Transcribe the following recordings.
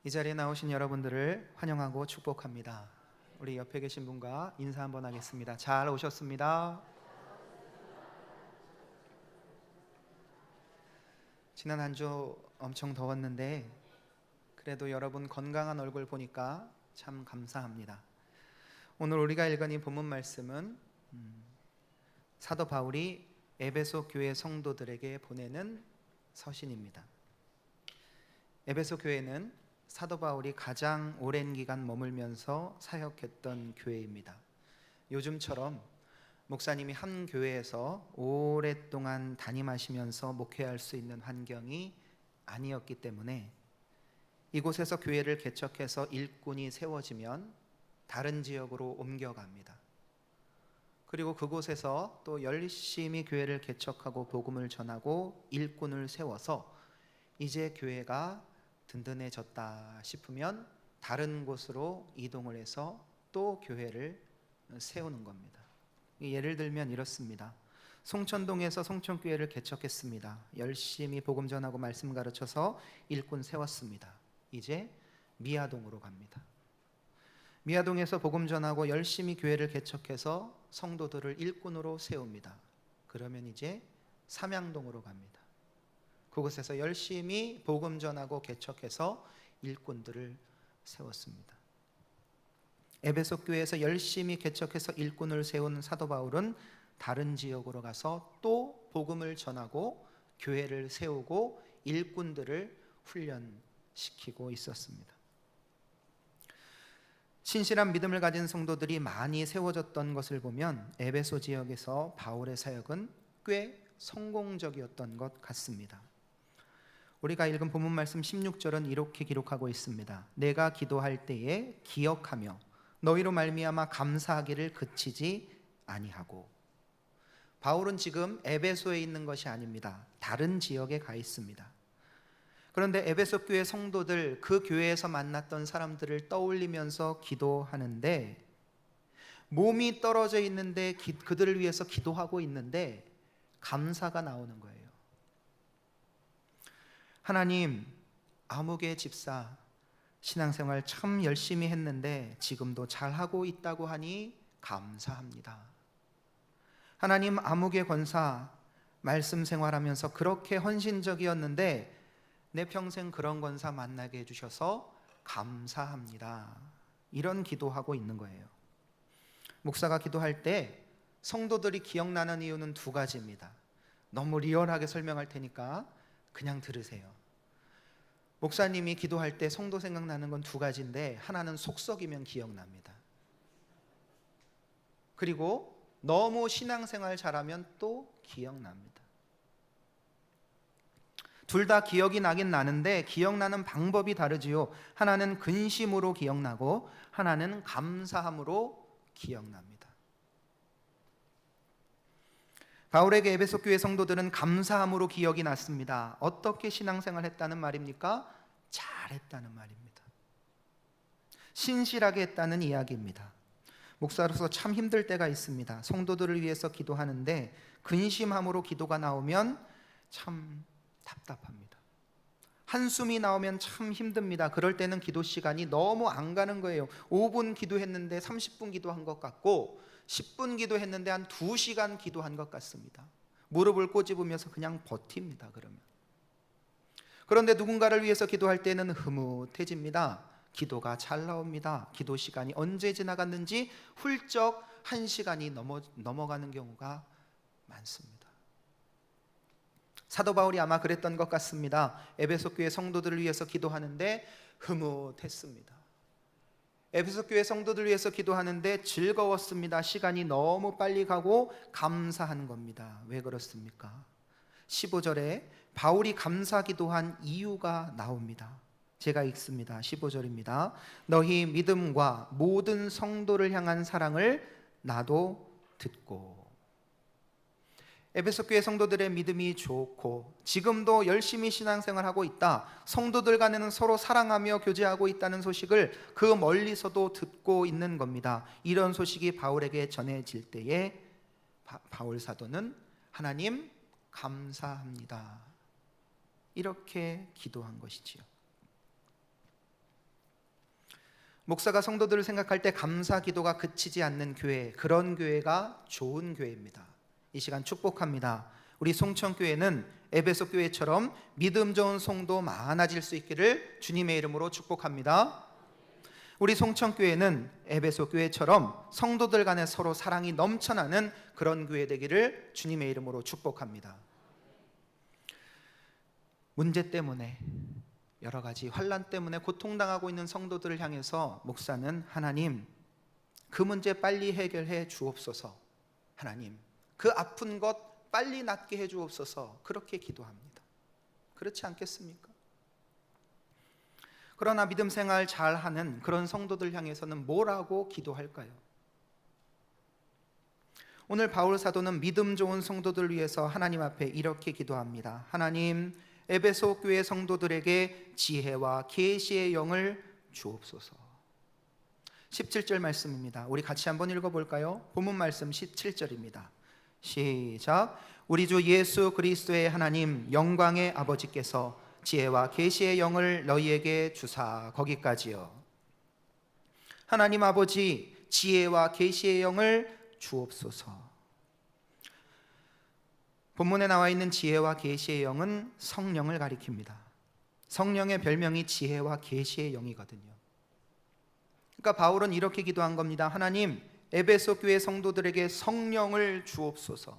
이 자리에 나오신 여러분들을 환영하고 축복합니다. 우리 옆에 계신 분과 인사 한번 하겠습니다. 잘 오셨습니다. 지난 한 주 엄청 더웠는데 그래도 여러분 건강한 얼굴 보니까 참 감사합니다. 오늘 우리가 읽은 이 본문 말씀은 사도 바울이 에베소 교회 성도들에게 보내는 서신입니다. 에베소 교회는 사도 바울이 가장 오랜 기간 머물면서 사역했던 교회입니다. 요즘처럼 목사님이 한 교회에서 오랫동안 담임하시면서 목회할 수 있는 환경이 아니었기 때문에 이곳에서 교회를 개척해서 일꾼이 세워지면 다른 지역으로 옮겨갑니다. 그리고 그곳에서 또 열심히 교회를 개척하고 복음을 전하고 일꾼을 세워서 이제 교회가 든든해졌다 싶으면 다른 곳으로 이동을 해서 또 교회를 세우는 겁니다. 예를 들면 이렇습니다. 송천동에서 송천교회를 개척했습니다. 열심히 복음 전하고 말씀 가르쳐서 일꾼 세웠습니다. 이제 미아동으로 갑니다. 미아동에서 복음 전하고 열심히 교회를 개척해서 성도들을 일꾼으로 세웁니다. 그러면 이제 삼양동으로 갑니다. 그곳에서 열심히 복음 전하고 개척해서 일꾼들을 세웠습니다. 에베소 교회에서 열심히 개척해서 일꾼을 세운 사도 바울은 다른 지역으로 가서 또 복음을 전하고 교회를 세우고 일꾼들을 훈련시키고 있었습니다. 신실한 믿음을 가진 성도들이 많이 세워졌던 것을 보면 에베소 지역에서 바울의 사역은 꽤 성공적이었던 것 같습니다. 우리가 읽은 본문 말씀 16절은 이렇게 기록하고 있습니다. 내가 기도할 때에 기억하며 너희로 말미암아 감사하기를 그치지 아니하고. 바울은 지금 에베소에 있는 것이 아닙니다. 다른 지역에 가 있습니다. 그런데 에베소 교회 성도들, 그 교회에서 만났던 사람들을 떠올리면서 기도하는데 몸이 떨어져 있는데 그들을 위해서 기도하고 있는데 감사가 나오는 거예요. 하나님, 아무개 집사 신앙생활 참 열심히 했는데 지금도 잘하고 있다고 하니 감사합니다. 하나님, 아무개 권사 말씀 생활하면서 그렇게 헌신적이었는데 내 평생 그런 권사 만나게 해주셔서 감사합니다. 이런 기도하고 있는 거예요. 목사가 기도할 때 성도들이 기억나는 이유는 두 가지입니다. 너무 리얼하게 설명할 테니까 그냥 들으세요. 목사님이 기도할 때 성도 생각나는 건 두 가지인데 하나는 속썩이면 기억납니다. 그리고 너무 신앙생활 잘하면 또 기억납니다. 둘 다 기억이 나긴 나는데 기억나는 방법이 다르지요. 하나는 근심으로 기억나고 하나는 감사함으로 기억납니다. 바울에게 에베소 교회 성도들은 감사함으로 기억이 났습니다. 어떻게 신앙생활 했다는 말입니까? 잘했다는 말입니다. 신실하게 했다는 이야기입니다. 목사로서 참 힘들 때가 있습니다. 성도들을 위해서 기도하는데 근심함으로 기도가 나오면 참 답답합니다. 한숨이 나오면 참 힘듭니다. 그럴 때는 기도 시간이 너무 안 가는 거예요. 5분 기도했는데 30분 기도한 것 같고 10분 기도했는데 한 2시간 기도한 것 같습니다. 무릎을 꼬집으면서 그냥 버팁니다. 그런데 누군가를 위해서 기도할 때는 흐뭇해집니다. 기도가 잘 나옵니다. 기도 시간이 언제 지나갔는지 훌쩍 1시간이 넘어가는 경우가 많습니다. 사도 바울이 아마 그랬던 것 같습니다. 에베소 교회 성도들을 위해서 기도하는데 흐뭇했습니다. 에베소 교회 성도들 위해서 기도하는데 즐거웠습니다. 시간이 너무 빨리 가고 감사한 겁니다. 왜 그렇습니까? 15절에 바울이 감사 기도한 이유가 나옵니다. 제가 읽습니다. 15절입니다. 너희 믿음과 모든 성도를 향한 사랑을 나도 듣고. 에베소 교회 성도들의 믿음이 좋고 지금도 열심히 신앙생활하고 있다. 성도들 간에는 서로 사랑하며 교제하고 있다는 소식을 그 멀리서도 듣고 있는 겁니다. 이런 소식이 바울에게 전해질 때에 바울 사도는 하나님 감사합니다. 이렇게 기도한 것이지요. 목사가 성도들을 생각할 때 감사 기도가 그치지 않는 교회, 그런 교회가 좋은 교회입니다. 이 시간 축복합니다. 우리 송천교회는 에베소 교회처럼 믿음 좋은 성도 많아질 수 있기를 주님의 이름으로 축복합니다. 우리 송천교회는 에베소 교회처럼 성도들 간에 서로 사랑이 넘쳐나는 그런 교회 되기를 주님의 이름으로 축복합니다. 문제 때문에, 여러 가지 환난 때문에 고통당하고 있는 성도들을 향해서 목사는 하나님, 그 문제 빨리 해결해 주옵소서, 하나님 그 아픈 것 빨리 낫게 해 주옵소서, 그렇게 기도합니다. 그렇지 않겠습니까? 그러나 믿음 생활 잘하는 그런 성도들 향해서는 뭐라고 기도할까요? 오늘 바울 사도는 믿음 좋은 성도들을 위해서 하나님 앞에 이렇게 기도합니다. 하나님, 에베소 교회 성도들에게 지혜와 계시의 영을 주옵소서. 17절 말씀입니다. 우리 같이 한번 읽어볼까요? 본문 말씀 17절입니다. 시작. 우리 주 예수 그리스도의 하나님 영광의 아버지께서 지혜와 계시의 영을 너희에게 주사. 거기까지요. 하나님 아버지, 지혜와 계시의 영을 주옵소서. 본문에 나와 있는 지혜와 계시의 영은 성령을 가리킵니다. 성령의 별명이 지혜와 계시의 영이거든요. 그러니까 바울은 이렇게 기도한 겁니다. 하나님, 에베소 교회 성도들에게 성령을 주옵소서.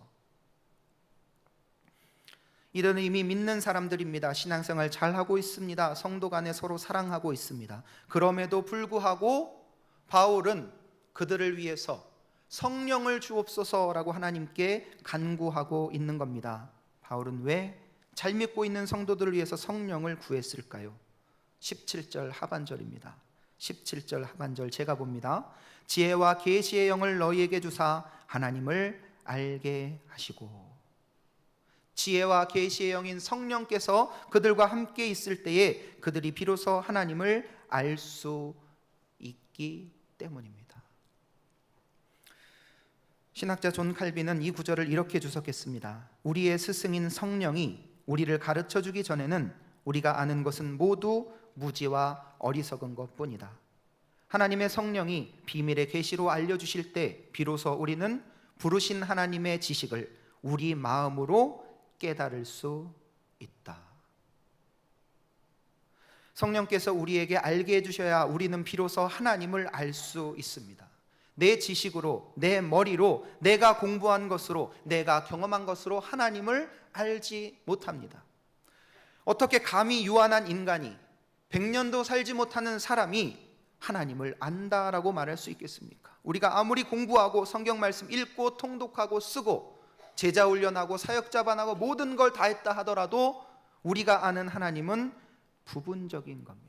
이들은 이미 믿는 사람들입니다. 신앙생활 잘하고 있습니다. 성도 간에 서로 사랑하고 있습니다. 그럼에도 불구하고 바울은 그들을 위해서 성령을 주옵소서라고 하나님께 간구하고 있는 겁니다. 바울은 왜 잘 믿고 있는 성도들을 위해서 성령을 구했을까요? 17절 하반절입니다. 17절 하반절 제가 봅니다. 지혜와 계시의 영을 너희에게 주사 하나님을 알게 하시고. 지혜와 계시의 영인 성령께서 그들과 함께 있을 때에 그들이 비로소 하나님을 알 수 있기 때문입니다. 신학자 존 칼빈은 이 구절을 이렇게 주석했습니다. 우리의 스승인 성령이 우리를 가르쳐 주기 전에는 우리가 아는 것은 모두 무지와 어리석은 것뿐이다. 하나님의 성령이 비밀의 계시로 알려주실 때 비로소 우리는 부르신 하나님의 지식을 우리 마음으로 깨달을 수 있다. 성령께서 우리에게 알게 해주셔야 우리는 비로소 하나님을 알 수 있습니다. 내 지식으로, 내 머리로, 내가 공부한 것으로, 내가 경험한 것으로 하나님을 알지 못합니다. 어떻게 감히 유한한 인간이, 100년도 살지 못하는 사람이 하나님을 안다라고 말할 수 있겠습니까? 우리가 아무리 공부하고 성경 말씀 읽고 통독하고 쓰고 제자 훈련하고 사역 자반하고 모든 걸 다 했다 하더라도 우리가 아는 하나님은 부분적인 겁니다.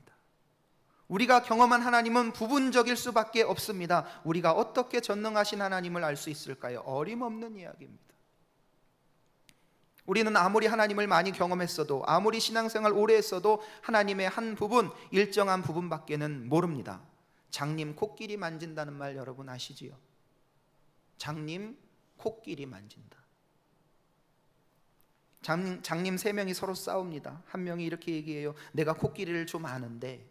우리가 경험한 하나님은 부분적일 수밖에 없습니다. 우리가 어떻게 전능하신 하나님을 알 수 있을까요? 어림없는 이야기입니다. 우리는 아무리 하나님을 많이 경험했어도, 아무리 신앙생활 오래 했어도 하나님의 한 부분, 일정한 부분밖에는 모릅니다. 장님 코끼리 만진다는 말 여러분 아시지요? 장님 코끼리 만진다. 장님 3명이 서로 싸웁니다. 한 명이 이렇게 얘기해요. 내가 코끼리를 좀 아는데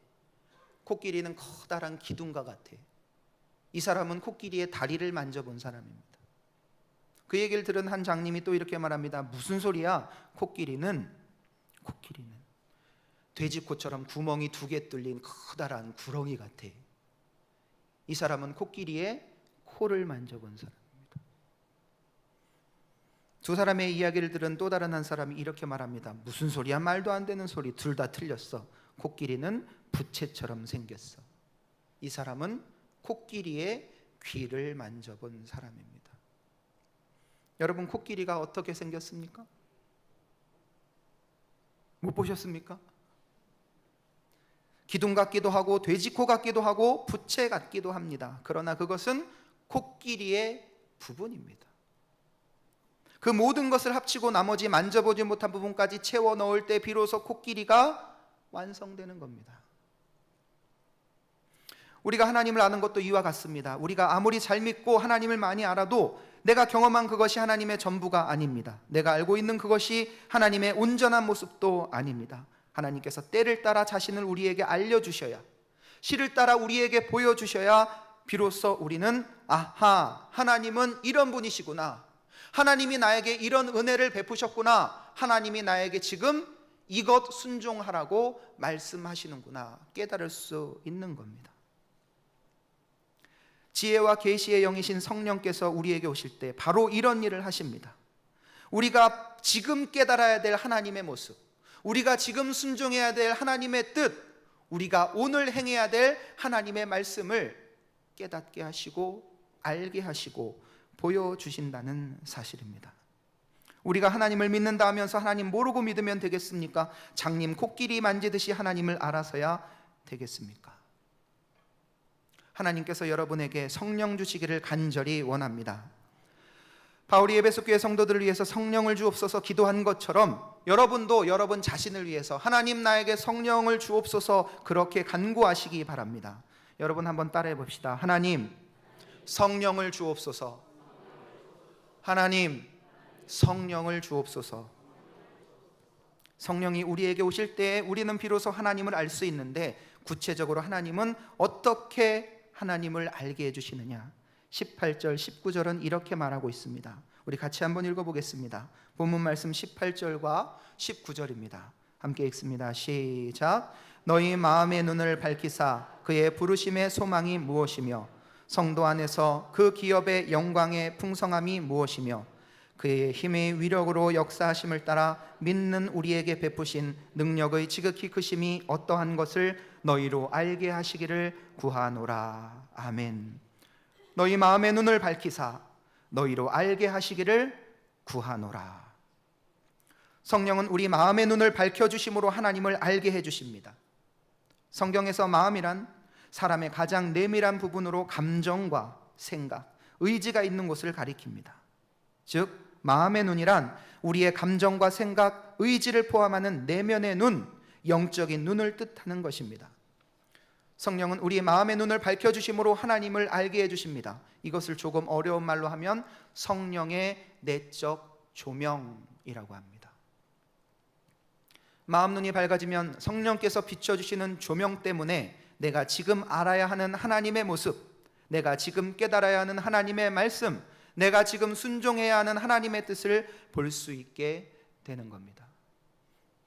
코끼리는 커다란 기둥과 같아. 이 사람은 코끼리의 다리를 만져본 사람입니다. 그 얘기를 들은 한 장님이 또 이렇게 말합니다. 무슨 소리야? 코끼리는 돼지코처럼 구멍이 2개 뚫린 커다란 구렁이 같아. 이 사람은 코끼리의 코를 만져본 사람입니다. 두 사람의 이야기를 들은 또 다른 한 사람이 이렇게 말합니다. 무슨 소리야? 말도 안 되는 소리. 둘 다 틀렸어. 코끼리는 부채처럼 생겼어. 이 사람은 코끼리의 귀를 만져본 사람입니다. 여러분, 코끼리가 어떻게 생겼습니까? 못 보셨습니까? 기둥 같기도 하고 돼지코 같기도 하고 부채 같기도 합니다. 그러나 그것은 코끼리의 부분입니다. 그 모든 것을 합치고 나머지 만져보지 못한 부분까지 채워 넣을 때 비로소 코끼리가 완성되는 겁니다. 우리가 하나님을 아는 것도 이와 같습니다. 우리가 아무리 잘 믿고 하나님을 많이 알아도 내가 경험한 그것이 하나님의 전부가 아닙니다. 내가 알고 있는 그것이 하나님의 온전한 모습도 아닙니다. 하나님께서 때를 따라 자신을 우리에게 알려주셔야, 시를 따라 우리에게 보여주셔야 비로소 우리는 아하, 하나님은 이런 분이시구나, 하나님이 나에게 이런 은혜를 베푸셨구나, 하나님이 나에게 지금 이것 순종하라고 말씀하시는구나 깨달을 수 있는 겁니다. 지혜와 계시의 영이신 성령께서 우리에게 오실 때 바로 이런 일을 하십니다. 우리가 지금 깨달아야 될 하나님의 모습, 우리가 지금 순종해야 될 하나님의 뜻, 우리가 오늘 행해야 될 하나님의 말씀을 깨닫게 하시고 알게 하시고 보여주신다는 사실입니다. 우리가 하나님을 믿는다 하면서 하나님 모르고 믿으면 되겠습니까? 장님 코끼리 만지듯이 하나님을 알아서야 되겠습니까? 하나님께서 여러분에게 성령 주시기를 간절히 원합니다. 바울이 에베소 교회 성도들을 위해서 성령을 주옵소서 기도한 것처럼 여러분도 여러분 자신을 위해서 하나님 나에게 성령을 주옵소서 그렇게 간구하시기 바랍니다. 여러분 한번 따라해 봅시다. 하나님 성령을 주옵소서. 하나님 성령을 주옵소서. 성령이 우리에게 오실 때 우리는 비로소 하나님을 알 수 있는데 구체적으로 하나님은 어떻게 하나님을 알게 해주시느냐? 18절 19절은 이렇게 말하고 있습니다. 우리 같이 한번 읽어보겠습니다. 본문 말씀 18절과 19절입니다. 함께 읽습니다. 시작. 너희 마음의 눈을 밝히사 그의 부르심의 소망이 무엇이며 성도 안에서 그 기업의 영광의 풍성함이 무엇이며 그의 힘의 위력으로 역사하심을 따라 믿는 우리에게 베푸신 능력의 지극히 크심이 어떠한 것을 너희로 알게 하시기를 구하노라. 아멘. 너희 마음의 눈을 밝히사 너희로 알게 하시기를 구하노라. 성령은 우리 마음의 눈을 밝혀주심으로 하나님을 알게 해주십니다. 성경에서 마음이란 사람의 가장 내밀한 부분으로 감정과 생각, 의지가 있는 곳을 가리킵니다. 즉 마음의 눈이란 우리의 감정과 생각, 의지를 포함하는 내면의 눈, 영적인 눈을 뜻하는 것입니다. 성령은 우리의 마음의 눈을 밝혀주심으로 하나님을 알게 해주십니다. 이것을 조금 어려운 말로 하면 성령의 내적 조명이라고 합니다. 마음 눈이 밝아지면 성령께서 비춰주시는 조명 때문에 내가 지금 알아야 하는 하나님의 모습, 내가 지금 깨달아야 하는 하나님의 말씀, 내가 지금 순종해야 하는 하나님의 뜻을 볼 수 있게 되는 겁니다.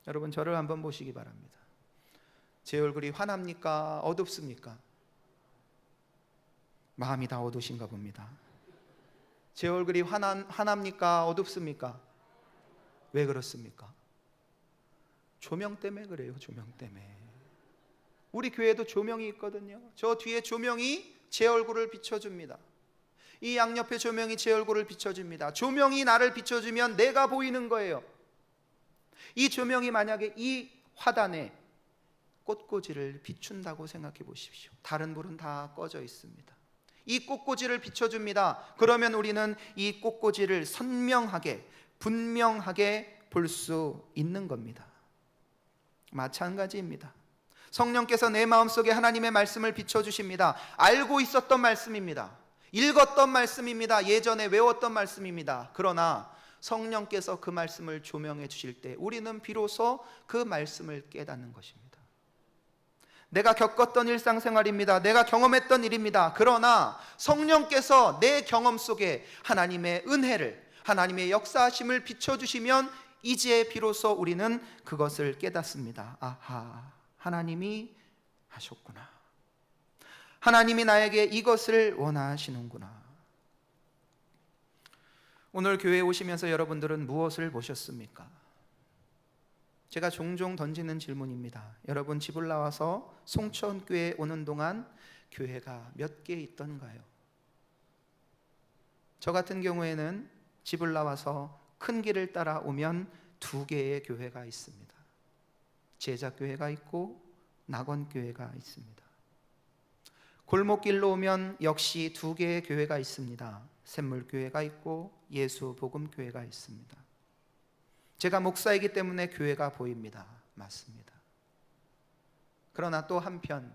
여러분 저를 한번 보시기 바랍니다. 제 얼굴이 환합니까? 어둡습니까? 마음이 다 어두우신가 봅니다. 제 얼굴이 환합니까? 어둡습니까? 왜 그렇습니까? 조명 때문에 그래요. 조명 때문에. 우리 교회도 조명이 있거든요. 저 뒤에 조명이 제 얼굴을 비춰줍니다. 이 양옆에 조명이 제 얼굴을 비춰줍니다. 조명이 나를 비춰주면 내가 보이는 거예요. 이 조명이 만약에 이 화단에 꽃꽂이를 비춘다고 생각해 보십시오. 다른 불은 다 꺼져 있습니다. 이 꽃꽂이를 비춰줍니다. 그러면 우리는 이 꽃꽂이를 선명하게 분명하게 볼 수 있는 겁니다. 마찬가지입니다. 성령께서 내 마음속에 하나님의 말씀을 비춰주십니다. 알고 있었던 말씀입니다. 읽었던 말씀입니다. 예전에 외웠던 말씀입니다. 그러나 성령께서 그 말씀을 조명해 주실 때 우리는 비로소 그 말씀을 깨닫는 것입니다. 내가 겪었던 일상생활입니다. 내가 경험했던 일입니다. 그러나 성령께서 내 경험 속에 하나님의 은혜를, 하나님의 역사하심을 비춰주시면 이제 비로소 우리는 그것을 깨닫습니다. 아하, 하나님이 하셨구나. 하나님이 나에게 이것을 원하시는구나. 오늘 교회에 오시면서 여러분들은 무엇을 보셨습니까? 제가 종종 던지는 질문입니다. 여러분 집을 나와서 송천교회에 오는 동안 교회가 몇 개 있던가요? 저 같은 경우에는 집을 나와서 큰 길을 따라 오면 2개의 교회가 있습니다. 제자교회가 있고 낙원교회가 있습니다. 골목길로 오면 역시 2개의 교회가 있습니다. 샘물교회가 있고 예수복음교회가 있습니다. 제가 목사이기 때문에 교회가 보입니다. 맞습니다. 그러나 또 한편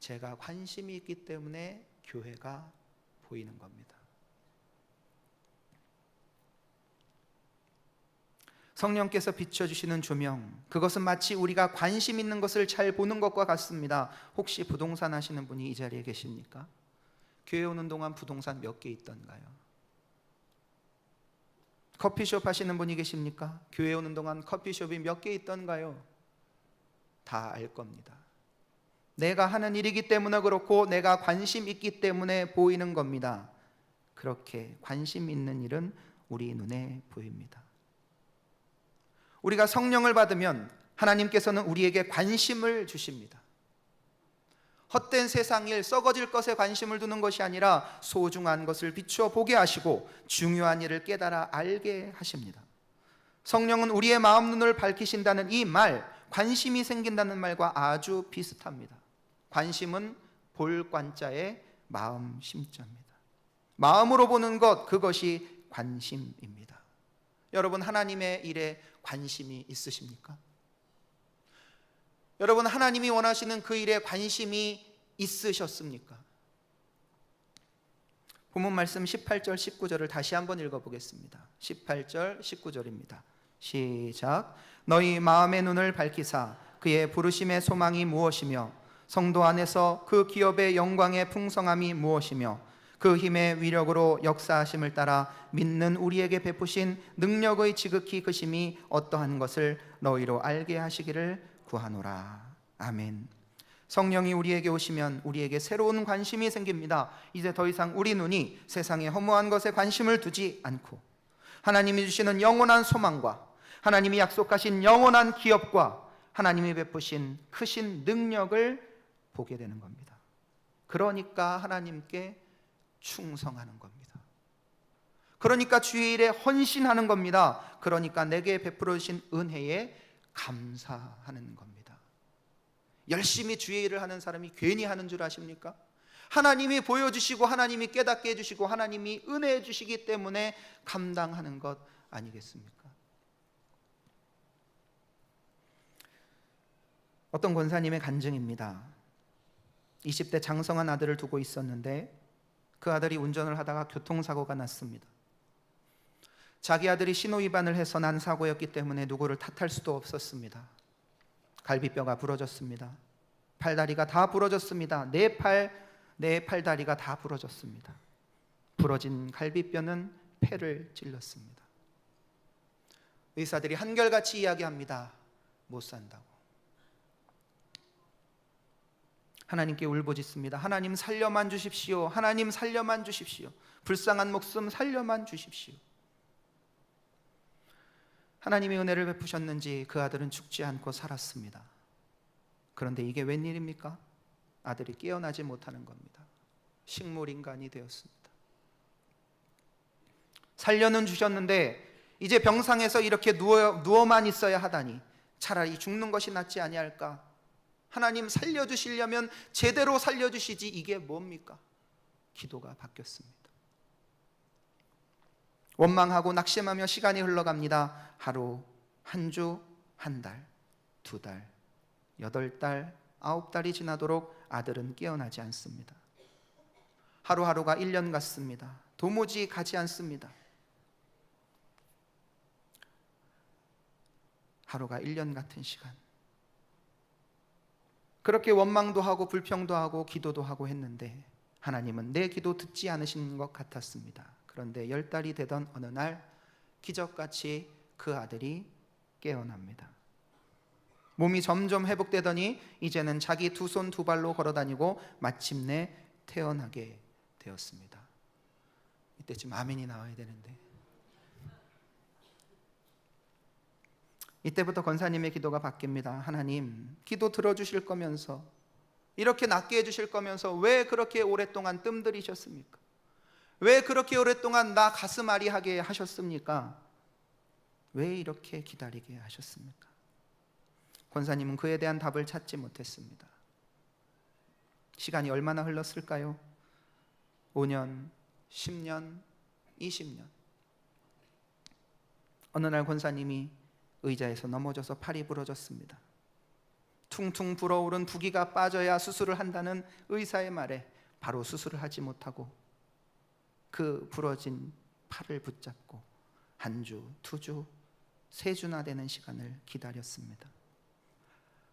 제가 관심이 있기 때문에 교회가 보이는 겁니다. 성령께서 비춰주시는 조명, 그것은 마치 우리가 관심 있는 것을 잘 보는 것과 같습니다. 혹시 부동산 하시는 분이 이 자리에 계십니까? 교회 오는 동안 부동산 몇 개 있던가요? 커피숍 하시는 분이 계십니까? 교회 오는 동안 커피숍이 몇 개 있던가요? 다 알 겁니다. 내가 하는 일이기 때문에 그렇고 내가 관심 있기 때문에 보이는 겁니다. 그렇게 관심 있는 일은 우리 눈에 보입니다. 우리가 성령을 받으면 하나님께서는 우리에게 관심을 주십니다. 헛된 세상 일, 썩어질 것에 관심을 두는 것이 아니라 소중한 것을 비추어 보게 하시고 중요한 일을 깨달아 알게 하십니다. 성령은 우리의 마음 눈을 밝히신다는 이 말, 관심이 생긴다는 말과 아주 비슷합니다. 관심은 볼 관자의 마음 심자입니다. 마음으로 보는 것, 그것이 관심입니다. 여러분, 하나님의 일에 관심이 있으십니까? 여러분, 하나님이 원하시는 그 일에 관심이 있으셨습니까? 본문 말씀 18절 19절을 다시 한번 읽어보겠습니다. 18절 19절입니다. 시작. 너희 마음의 눈을 밝히사 그의 부르심의 소망이 무엇이며 성도 안에서 그 기업의 영광의 풍성함이 무엇이며 그 힘의 위력으로 역사하심을 따라 믿는 우리에게 베푸신 능력의 지극히 크심이 어떠한 것을 너희로 알게 하시기를 구하노라. 아멘. 성령이 우리에게 오시면 우리에게 새로운 관심이 생깁니다. 이제 더 이상 우리 눈이 세상의 허무한 것에 관심을 두지 않고 하나님이 주시는 영원한 소망과 하나님이 약속하신 영원한 기업과 하나님이 베푸신 크신 능력을 보게 되는 겁니다. 그러니까 하나님께 충성하는 겁니다. 그러니까 주의 일에 헌신하는 겁니다. 그러니까 내게 베풀어 주신 은혜에 감사하는 겁니다. 열심히 주의 일을 하는 사람이 괜히 하는 줄 아십니까? 하나님이 보여주시고 하나님이 깨닫게 해주시고 하나님이 은혜해 주시기 때문에 감당하는 것 아니겠습니까? 어떤 권사님의 간증입니다. 20대 장성한 아들을 두고 있었는데 그 아들이 운전을 하다가 교통사고가 났습니다. 자기 아들이 신호위반을 해서 난 사고였기 때문에 누구를 탓할 수도 없었습니다. 갈비뼈가 부러졌습니다. 팔다리가 다 부러졌습니다. 네 팔다리가 다 부러졌습니다. 부러진 갈비뼈는 폐를 찔렀습니다. 의사들이 한결같이 이야기합니다. 못 산다고. 하나님께 울부짖습니다. 하나님 살려만 주십시오. 하나님 살려만 주십시오. 불쌍한 목숨 살려만 주십시오. 하나님이 은혜를 베푸셨는지 그 아들은 죽지 않고 살았습니다. 그런데 이게 웬일입니까? 아들이 깨어나지 못하는 겁니다. 식물인간이 되었습니다. 살려는 주셨는데 이제 병상에서 이렇게 누워만 있어야 하다니 차라리 죽는 것이 낫지 아니할까? 하나님 살려주시려면 제대로 살려주시지 이게 뭡니까? 기도가 바뀌었습니다. 원망하고 낙심하며 시간이 흘러갑니다. 하루, 한 주, 한 달, 두 달, 8달, 9달이 지나도록 아들은 깨어나지 않습니다. 하루하루가 1년 같습니다. 도무지 가지 않습니다. 하루가 1년 같은 시간. 그렇게 원망도 하고 불평도 하고 기도도 하고 했는데 하나님은 내 기도 듣지 않으신 것 같았습니다. 그런데 10달이 되던 어느 날 기적같이 그 아들이 깨어납니다. 몸이 점점 회복되더니 이제는 자기 두 손 두 발로 걸어다니고 마침내 태어나게 되었습니다. 이때쯤 아멘이 나와야 되는데 이때부터 권사님의 기도가 바뀝니다. 하나님, 기도 들어주실 거면서 이렇게 낫게 해주실 거면서 왜 그렇게 오랫동안 뜸들이셨습니까? 왜 그렇게 오랫동안 나 가슴 아리하게 하셨습니까? 왜 이렇게 기다리게 하셨습니까? 권사님은 그에 대한 답을 찾지 못했습니다. 시간이 얼마나 흘렀을까요? 5년, 10년, 20년. 어느 날 권사님이 의자에서 넘어져서 팔이 부러졌습니다. 퉁퉁 불어오른 부기가 빠져야 수술을 한다는 의사의 말에 바로 수술을 하지 못하고 그 부러진 팔을 붙잡고 한 주, 두 주, 세 주나 되는 시간을 기다렸습니다.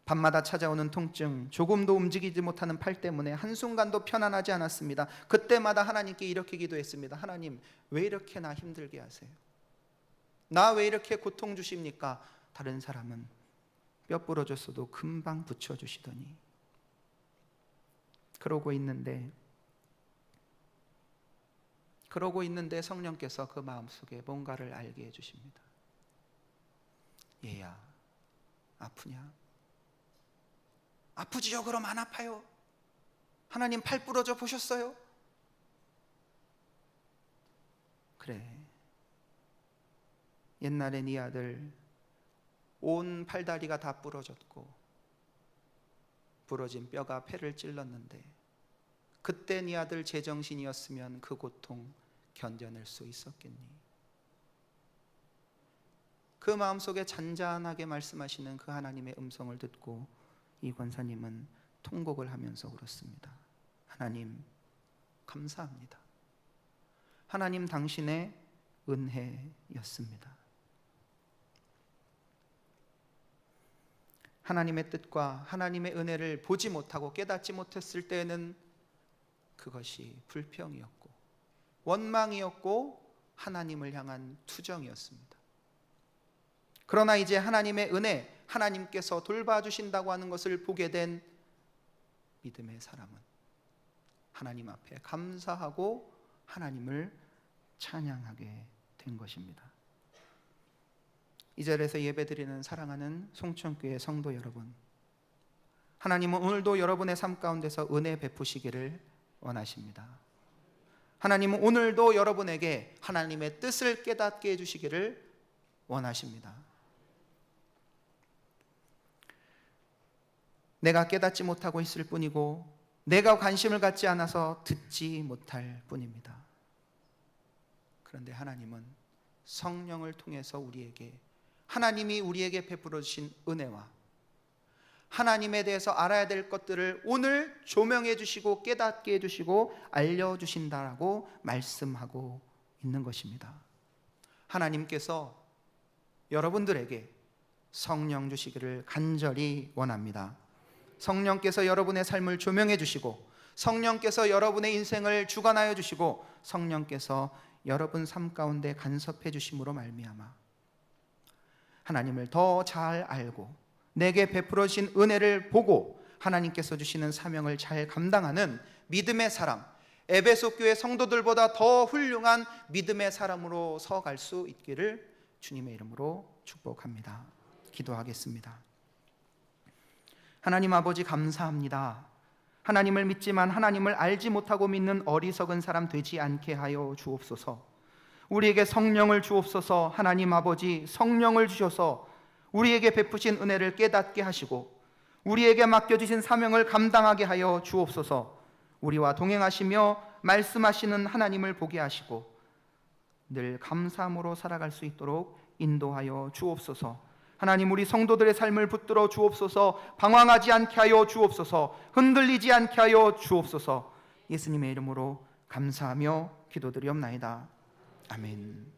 밤마다 찾아오는 통증, 조금도 움직이지 못하는 팔 때문에 한순간도 편안하지 않았습니다. 그때마다 하나님께 이렇게 기도했습니다. 하나님, 왜 이렇게 나 힘들게 하세요? 나 왜 이렇게 고통 주십니까? 다른 사람은 뼈 부러졌어도 금방 붙여주시더니. 그러고 있는데 성령께서 그 마음속에 뭔가를 알게 해주십니다. 얘야, 아프냐? 아프지요? 그럼 안 아파요? 하나님 팔 부러져 보셨어요? 그래, 옛날에 네 아들 온 팔다리가 다 부러졌고 부러진 뼈가 폐를 찔렀는데 그때 네 아들 제정신이었으면 그 고통 견뎌낼 수 있었겠니? 그 마음속에 잔잔하게 말씀하시는 그 하나님의 음성을 듣고 이 권사님은 통곡을 하면서 울었습니다. 하나님, 감사합니다. 하나님, 당신의 은혜였습니다. 하나님의 뜻과 하나님의 은혜를 보지 못하고 깨닫지 못했을 때에는 그것이 불평이었고 원망이었고 하나님을 향한 투정이었습니다. 그러나 이제 하나님의 은혜, 하나님께서 돌봐주신다고 하는 것을 보게 된 믿음의 사람은 하나님 앞에 감사하고 하나님을 찬양하게 된 것입니다. 이 자리에서 예배드리는 사랑하는 송천교회 성도 여러분, 하나님은 오늘도 여러분의 삶 가운데서 은혜 베푸시기를 원하십니다. 하나님은 오늘도 여러분에게 하나님의 뜻을 깨닫게 해주시기를 원하십니다. 내가 깨닫지 못하고 있을 뿐이고 내가 관심을 갖지 않아서 듣지 못할 뿐입니다. 그런데 하나님은 성령을 통해서 하나님이 우리에게 베풀어 주신 은혜와 하나님에 대해서 알아야 될 것들을 오늘 조명해 주시고 깨닫게 해주시고 알려주신다라고 말씀하고 있는 것입니다. 하나님께서 여러분들에게 성령 주시기를 간절히 원합니다. 성령께서 여러분의 삶을 조명해 주시고 성령께서 여러분의 인생을 주관하여 주시고 성령께서 여러분 삶 가운데 간섭해 주심으로 말미암아 하나님을 더 잘 알고 내게 베풀어 주신 은혜를 보고 하나님께서 주시는 사명을 잘 감당하는 믿음의 사람, 에베소 교회 성도들보다 더 훌륭한 믿음의 사람으로 서갈 수 있기를 주님의 이름으로 축복합니다. 기도하겠습니다. 하나님 아버지, 감사합니다. 하나님을 믿지만 하나님을 알지 못하고 믿는 어리석은 사람 되지 않게 하여 주옵소서. 우리에게 성령을 주옵소서. 하나님 아버지, 성령을 주셔서 우리에게 베푸신 은혜를 깨닫게 하시고 우리에게 맡겨주신 사명을 감당하게 하여 주옵소서. 우리와 동행하시며 말씀하시는 하나님을 보게 하시고 늘 감사함으로 살아갈 수 있도록 인도하여 주옵소서. 하나님, 우리 성도들의 삶을 붙들어 주옵소서. 방황하지 않게 하여 주옵소서. 흔들리지 않게 하여 주옵소서. 예수님의 이름으로 감사하며 기도드리옵나이다. 아멘.